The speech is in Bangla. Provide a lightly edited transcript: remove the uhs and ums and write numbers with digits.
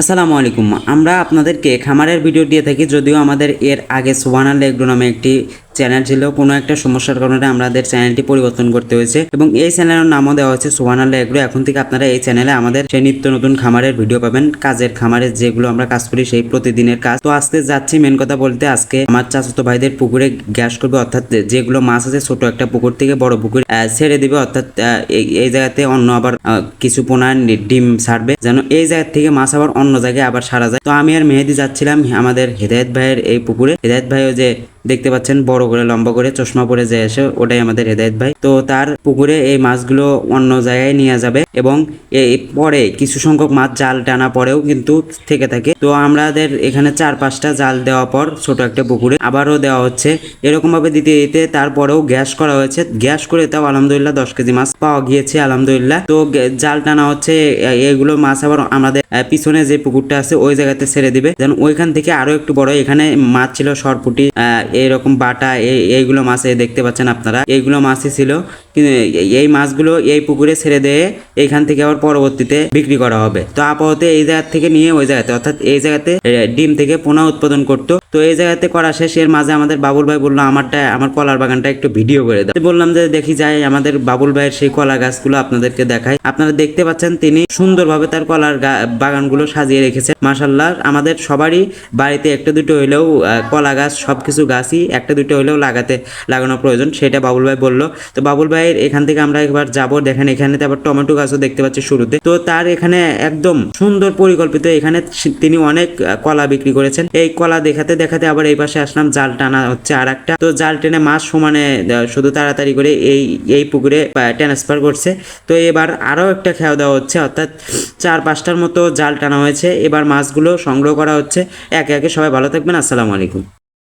আসসালামু আলাইকুম। আমরা আপনাদেরকে খামারের ভিডিও দিয়ে থাকি, যদিও আমাদের এর আগে সুবহানাল্লাহ এগ্রো নামে একটি চ্যানেল ছিল। কোনো একটা সমস্যার কারণে আমাদের চ্যানেলটি পরিবর্তন করতে হয়েছে এবং এই চ্যানেলের নামও দেওয়া হচ্ছে সুবহানাল্লাহ এগ্রো। এখন থেকে আপনারা এই চ্যানেলে আমাদের সেই নিত্য নতুন খামারের ভিডিও পাবেন, কাজের খামারের যেগুলো আমরা কাজ করি সেই প্রতিদিনের কাজ। তো আজকে যাচ্ছি মেন কথা বলতে, আজকে আমার চাচাতো ভাইদের পুকুরে গ্যাস করবে, অর্থাৎ যেগুলো মাছ আছে ছোট একটা পুকুর থেকে বড় পুকুর ছেড়ে দিবে, অর্থাৎ এই জায়গাতে অন্য আবার কিছু পোনা ডিম ছাড়বে, যেন এই জায়গা থেকে মাছ আবার অন্য জায়গায় আবার সারা যায়। তো আমি আর মেহেদি যাচ্ছিলাম আমাদের হেদায়েত ভাইয়ের এই পুকুরে। হেদায়েত ভাইও যে দেখতে পাচ্ছেন বড় করে লম্বা করে চশমা পরে যে এসে, ওটাই আমাদের হেদায়েত ভাই। তো তার পুকুরে এই মাছগুলো অন্য জায়গায় নিয়ে যাবে এবং এই পরে কিছু সংখ্যক মাছ জাল টানা পরেও কিন্তু থেকে থাকে। তো আমাদের এখানে 4-5টা জাল দেওয়া পর ছোট একটা পুকুরে আবারও দেওয়া হচ্ছে। এরকম ভাবে দিতে দিতে তারপরেও গ্যাস করা হয়েছে। গ্যাস করে তাও আলহামদুলিল্লাহ 10 কেজি মাছ পাওয়া গিয়েছে আলহামদুলিল্লাহ। তো জাল টানা হচ্ছে, এগুলো মাছ আবার আমাদের পিছনে যে পুকুরটা আছে ওই জায়গাতে ছেড়ে দিবে, যেন ওইখান থেকে আরো একটু বড়। এখানে মাছ ছিল সরপুটি, এইরকম বাটা, এইগুলো মাছ দেখতে পাচ্ছেন আপনারা, এইগুলো মাছই ছিল। কিন্তু এই মাছগুলো এই পুকুরে ছেড়ে দিয়ে এইখান থেকে আবার পরবর্তীতে বিক্রি করা হবে। তো আপাতত এই জায়গা থেকে নিয়ে ওই জায়গাতে, অর্থাৎ এই জায়গাতে ডিম থেকে পোনা উৎপাদন করতো। তো এই জায়গাতে করা শেষ। এর মাঝে আমাদের বাবুল ভাই বললো আমার কলার বাগানটা একটু ভিডিও করে দাও। বললাম যে দেখি যাই, আমাদের বাবুল ভাইয়ের সেই কলা গাছগুলো আপনাদেরকে দেখাই। আপনারা দেখতে পাচ্ছেন তিনি সুন্দরভাবে তার কলার বাগানগুলো সাজিয়ে রেখেছে। মাশাআল্লাহ, আমাদের সবারই বাড়িতে একটা দুটো হইলেও কলা গাছ, সবকিছু গাছই একটা দুটো হইলেও লাগানো প্রয়োজন, সেটা বাবুল ভাই বললো। তো বাবুল ভাইয়ের এখান থেকে আমরা একবার যাবো। দেখেন এখানে আবার টমেটো গাছও দেখতে পাচ্ছি শুরুতে। তো তার এখানে একদম সুন্দর পরিকল্পিত, এখানে তিনি অনেক কলা বিক্রি করেছেন। এই কলা দেখাতে দেখাতে আবার এই পাশে আসলাম, জাল টানা হচ্ছে আর একটা। তো জাল টেনে মাছ সমানে শুধু তাড়াতাড়ি করে এই পুকুরে ট্রান্সফার করছে। তো এবার আরো একটা খেয়া দেওয়া হচ্ছে, অর্থাৎ 4-5টার মতো জাল টানা হয়েছে। এবার মাছগুলো সংগ্রহ করা হচ্ছে একে একে। সবাই ভালো থাকবেন, আসসালামু আলাইকুম।